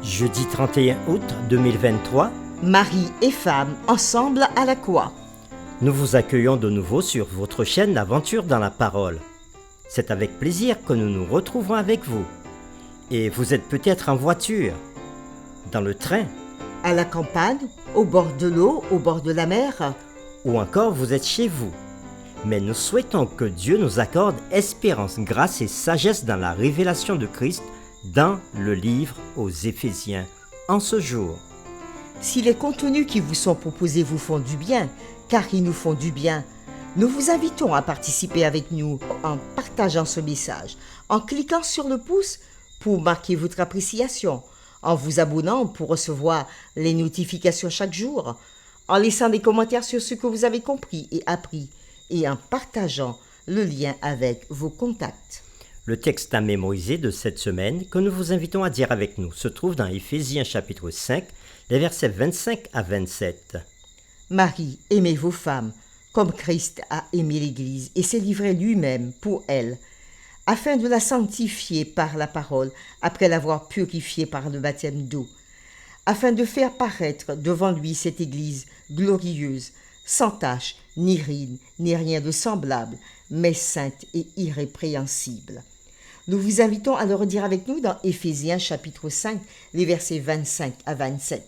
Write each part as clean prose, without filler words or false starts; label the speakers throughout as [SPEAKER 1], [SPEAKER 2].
[SPEAKER 1] Jeudi 31 août 2023,
[SPEAKER 2] Marie et femme ensemble à la croix.
[SPEAKER 1] nous vous accueillons de nouveau sur votre chaîne L'Aventure dans la Parole. C'est avec plaisir que nous nous retrouvons avec vous. Et vous êtes peut-être en voiture, dans le train,
[SPEAKER 2] À la campagne, au bord de l'eau, au bord de la mer.
[SPEAKER 1] ou encore vous êtes chez vous. Mais nous souhaitons que Dieu nous accorde espérance, grâce et sagesse dans la révélation de Christ dans le livre aux Éphésiens en ce jour.
[SPEAKER 2] Si les contenus qui vous sont proposés vous font du bien, car ils nous font du bien, nous vous invitons à participer avec nous en partageant ce message, en cliquant sur le pouce pour marquer votre appréciation, en vous abonnant pour recevoir les notifications chaque jour, en laissant des commentaires sur ce que vous avez compris et appris, et en partageant le lien avec vos contacts.
[SPEAKER 1] Le texte à mémoriser de cette semaine que nous vous invitons à dire avec nous se trouve dans Éphésiens chapitre 5, les versets 25 à 27.
[SPEAKER 2] Marie, aimez vos femmes, comme Christ a aimé l'Église et s'est livré lui-même pour elle, afin de la sanctifier par la parole, après l'avoir purifiée par le baptême d'eau, afin de faire paraître devant lui cette Église glorieuse, sans tache, ni ride, ni rien de semblable, mais sainte et irrépréhensible. Nous vous invitons à le redire avec nous dans Éphésiens chapitre 5, les versets 25 à 27.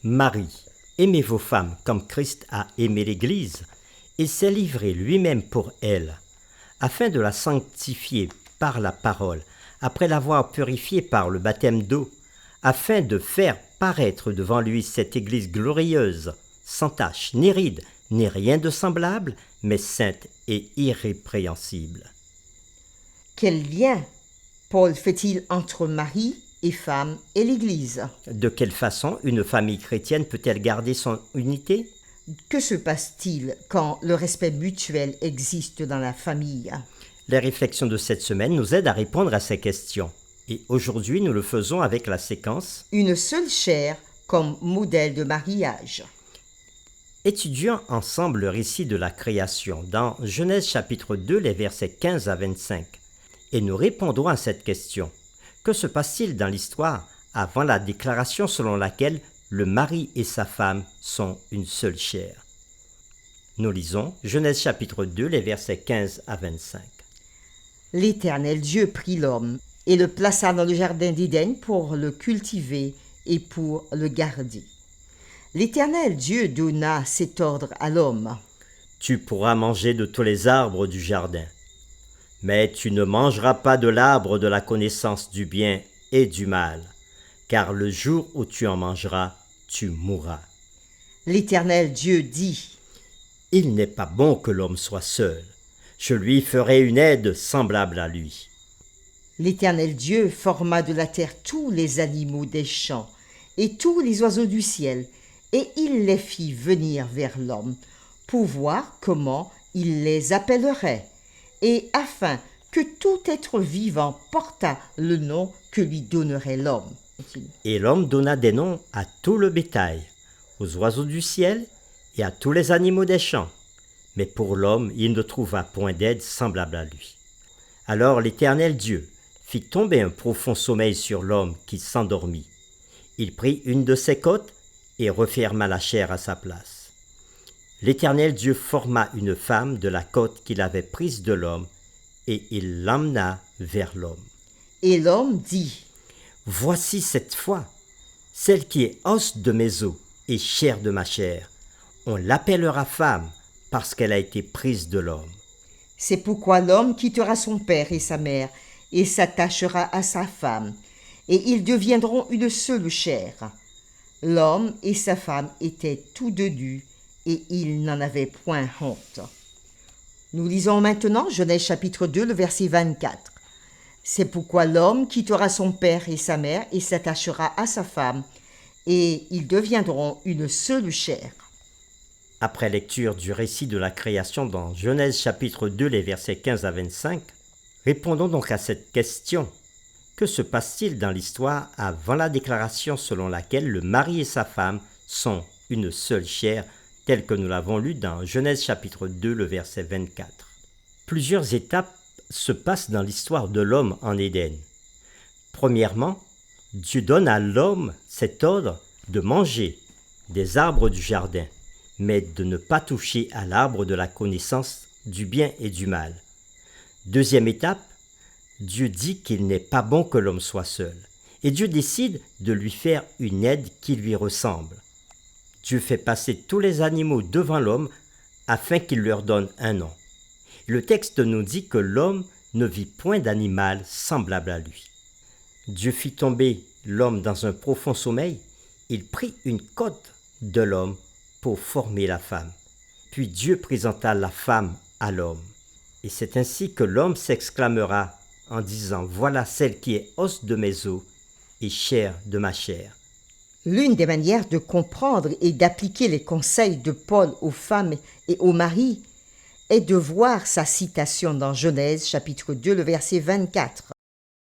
[SPEAKER 1] Marie, aimez vos femmes comme Christ a aimé l'Église et s'est livré lui-même pour elle, afin de la sanctifier par la parole, après l'avoir purifiée par le baptême d'eau, afin de faire paraître devant lui cette Église glorieuse, sans tache, ni ride, ni rien de semblable, mais sainte et irrépréhensible.
[SPEAKER 2] Quel lien Paul fait-il entre Marie et femme et l'Église?
[SPEAKER 1] De quelle façon une famille chrétienne peut-elle garder son unité?
[SPEAKER 2] Que se passe-t-il quand le respect mutuel existe dans la famille?
[SPEAKER 1] Les réflexions de cette semaine nous aident à répondre à ces questions. Et aujourd'hui, nous le faisons avec la séquence
[SPEAKER 2] Une seule chair comme modèle de mariage.
[SPEAKER 1] Étudions ensemble le récit de la création dans Genèse chapitre 2, les versets 15 à 25. Et nous répondrons à cette question. Que se passe-t-il dans l'histoire avant la déclaration selon laquelle le mari et sa femme sont une seule chair? Nous lisons Genèse chapitre 2, les versets 15 à 25.
[SPEAKER 2] L'Éternel Dieu prit l'homme et le plaça dans le jardin d'Éden pour le cultiver et pour le garder. L'Éternel Dieu donna cet ordre à l'homme.
[SPEAKER 1] Tu pourras manger de tous les arbres du jardin, mais tu ne mangeras pas de l'arbre de la connaissance du bien et du mal, car le jour où tu en mangeras, tu mourras.
[SPEAKER 2] L'Éternel Dieu dit,
[SPEAKER 1] Il n'est pas bon que l'homme soit seul. Je lui ferai une aide semblable à lui.
[SPEAKER 2] L'Éternel Dieu forma de la terre tous les animaux des champs et tous les oiseaux du ciel, et il les fit venir vers l'homme pour voir comment il les appellerait, et afin que tout être vivant portât le nom que lui donnerait l'homme.
[SPEAKER 1] Et l'homme donna des noms à tout le bétail, aux oiseaux du ciel et à tous les animaux des champs. Mais pour l'homme, il ne trouva point d'aide semblable à lui. Alors l'Éternel Dieu fit tomber un profond sommeil sur l'homme qui s'endormit. Il prit une de ses côtes et referma la chair à sa place. L'Éternel Dieu forma une femme de la côte qu'il avait prise de l'homme, et il l'emmena vers l'homme.
[SPEAKER 2] Et l'homme dit,
[SPEAKER 1] Voici cette fois, celle qui est os de mes os et chair de ma chair. On l'appellera femme, parce qu'elle a été prise de l'homme.
[SPEAKER 2] c'est pourquoi l'homme quittera son père et sa mère, et s'attachera à sa femme, et ils deviendront une seule chair. L'homme et sa femme étaient tous deux nus, et ils n'en avaient point honte. Nous lisons maintenant Genèse chapitre 2, le verset 24. C'est pourquoi l'homme quittera son père et sa mère, et s'attachera à sa femme, et ils deviendront une seule chair.
[SPEAKER 1] Après lecture du récit de la création dans Genèse chapitre 2, les versets 15 à 25, répondons donc à cette question. Que se passe-t-il dans l'histoire avant la déclaration selon laquelle le mari et sa femme sont une seule chair, telle que nous l'avons lu dans Genèse chapitre 2, le verset 24? Plusieurs étapes se passent dans l'histoire de l'homme en Éden. Premièrement, Dieu donne à l'homme cet ordre de manger des arbres du jardin, mais de ne pas toucher à l'arbre de la connaissance du bien et du mal. Deuxième étape, Dieu dit qu'il n'est pas bon que l'homme soit seul, et Dieu décide de lui faire une aide qui lui ressemble. Dieu fait passer tous les animaux devant l'homme afin qu'il leur donne un nom. Le texte nous dit que l'homme ne vit point d'animal semblable à lui. Dieu fit tomber l'homme dans un profond sommeil. Il prit une côte de l'homme pour former la femme. Puis Dieu présenta la femme à l'homme. Et c'est ainsi que l'homme s'exclamera en disant « Voilà celle qui est os de mes os et chair de ma chair ».
[SPEAKER 2] L'une des manières de comprendre et d'appliquer les conseils de Paul aux femmes et aux maris est de voir sa citation dans Genèse chapitre 2, le verset 24.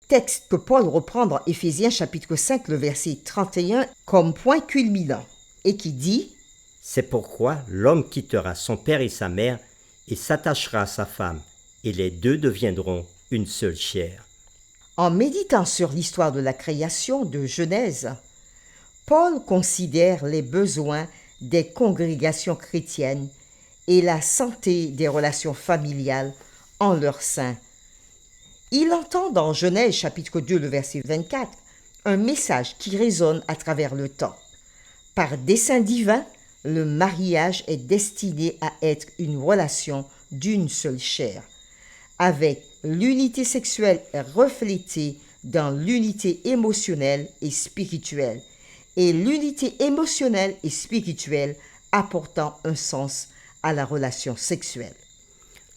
[SPEAKER 2] Texte que Paul reprend dans Éphésiens chapitre 5, le verset 31 comme point culminant et qui dit
[SPEAKER 1] « C'est pourquoi l'homme quittera son père et sa mère et s'attachera à sa femme, et les deux deviendront une seule chair. »
[SPEAKER 2] En méditant sur l'histoire de la création de Genèse, Paul considère les besoins des congrégations chrétiennes et la santé des relations familiales en leur sein. Il entend dans Genèse chapitre 2, le verset 24, un message qui résonne à travers le temps. Par dessein divin, le mariage est destiné à être une relation d'une seule chair, avec l'unité sexuelle reflétée dans l'unité émotionnelle et spirituelle, et l'unité émotionnelle et spirituelle apportant un sens à la relation sexuelle.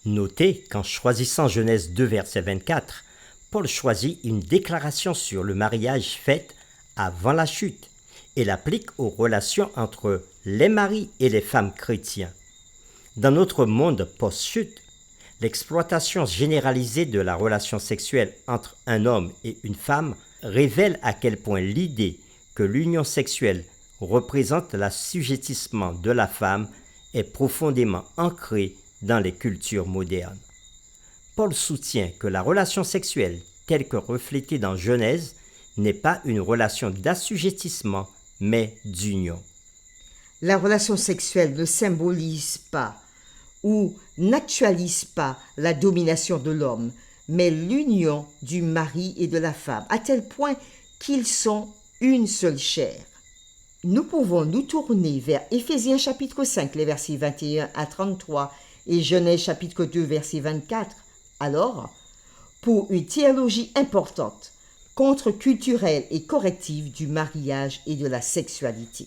[SPEAKER 1] Notez qu'en choisissant Genèse 2, verset 24, Paul choisit une déclaration sur le mariage faite avant la chute et l'applique aux relations entre les maris et les femmes chrétiens. Dans notre monde post-chute, l'exploitation généralisée de la relation sexuelle entre un homme et une femme révèle à quel point l'idée que l'union sexuelle représente l'assujettissement de la femme est profondément ancrée dans les cultures modernes. Paul soutient que la relation sexuelle, telle que reflétée dans Genèse, n'est pas une relation d'assujettissement, mais d'union.
[SPEAKER 2] La relation sexuelle ne symbolise pas ou n'actualise pas la domination de l'homme, mais l'union du mari et de la femme, à tel point qu'ils sont une seule chair. Nous pouvons nous tourner vers Éphésiens chapitre 5, les versets 21 à 33 et Genèse chapitre 2, verset 24, alors, pour une théologie importante, contre-culturelle et corrective du mariage et de la sexualité.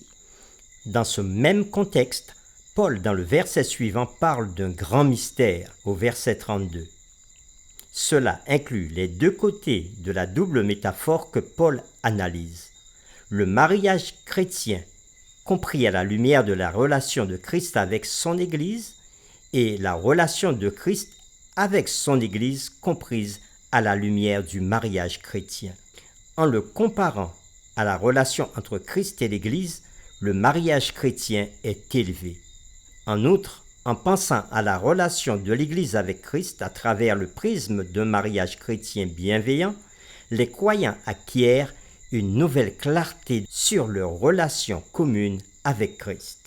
[SPEAKER 1] Dans ce même contexte, Paul, dans le verset suivant, parle d'un grand mystère au verset 32. Cela inclut les deux côtés de la double métaphore que Paul analyse. Le mariage chrétien, compris à la lumière de la relation de Christ avec son Église, et la relation de Christ avec son Église, comprise à la lumière du mariage chrétien. En le comparant à la relation entre Christ et l'Église, le mariage chrétien est élevé. En outre, en pensant à la relation de l'Église avec Christ à travers le prisme d'un mariage chrétien bienveillant, les croyants acquièrent une nouvelle clarté sur leur relation commune avec Christ.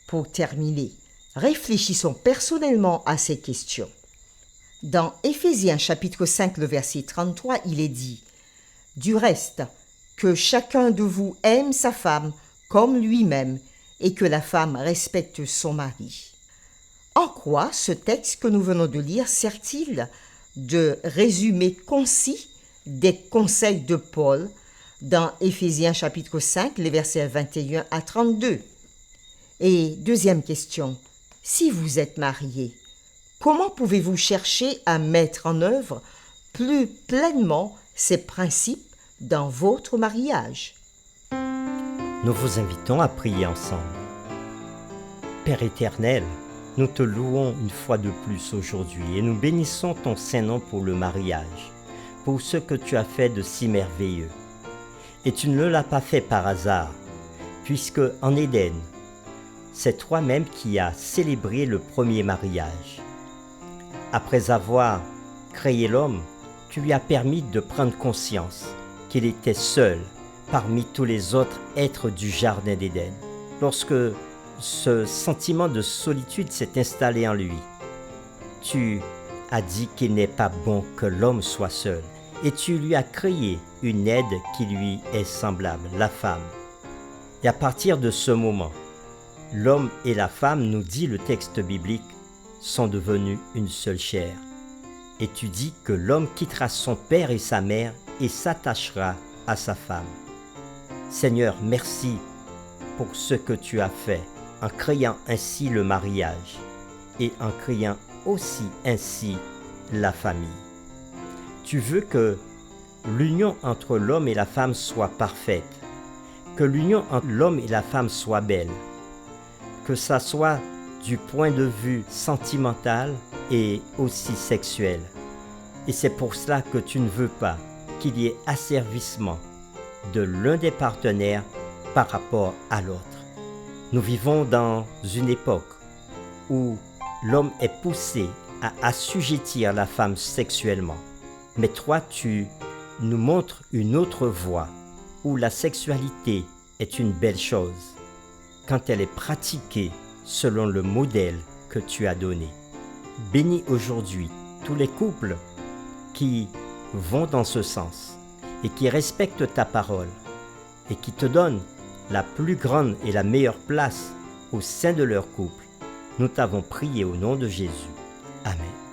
[SPEAKER 2] Pour terminer, réfléchissons personnellement à ces questions. Dans Éphésiens chapitre 5, le verset 33, il est dit « Du reste, que chacun de vous aime sa femme comme lui-même et que la femme respecte son mari. » En quoi ce texte que nous venons de lire sert-il de résumé concis des conseils de Paul dans Éphésiens chapitre 5, les versets 21 à 32? Et deuxième question, si vous êtes marié, comment pouvez-vous chercher à mettre en œuvre plus pleinement ces principes dans votre mariage?
[SPEAKER 1] Nous vous invitons à prier ensemble. Père éternel, nous te louons une fois de plus aujourd'hui et nous bénissons ton Saint-Nom pour le mariage, pour ce que tu as fait de si merveilleux. Et tu ne l'as pas fait par hasard, puisque en Éden, c'est toi-même qui as célébré le premier mariage. Après avoir créé l'homme, tu lui as permis de prendre conscience qu'il était seul parmi tous les autres êtres du Jardin d'Éden. Lorsque ce sentiment de solitude s'est installé en lui, tu as dit qu'il n'est pas bon que l'homme soit seul, et tu lui as créé une aide qui lui est semblable, la femme. Et à partir de ce moment, l'homme et la femme, nous dit le texte biblique, sont devenus une seule chair. Et tu dis que l'homme quittera son père et sa mère et s'attachera à sa femme. Seigneur, merci pour ce que tu as fait en créant ainsi le mariage et en créant aussi ainsi la famille. Tu veux que l'union entre l'homme et la femme soit parfaite, que l'union entre l'homme et la femme soit belle, que ça soit du point de vue sentimental et aussi sexuel. Et c'est pour cela que tu ne veux pas qu'il y ait asservissement de l'un des partenaires par rapport à l'autre. Nous vivons dans une époque où l'homme est poussé à assujettir la femme sexuellement. Mais toi, tu nous montres une autre voie où la sexualité est une belle chose quand elle est pratiquée selon le modèle que tu as donné. Bénis aujourd'hui tous les couples qui vont dans ce sens et qui respectent ta parole et qui te donnent la plus grande et la meilleure place au sein de leur couple. Nous t'avons prié au nom de Jésus. Amen.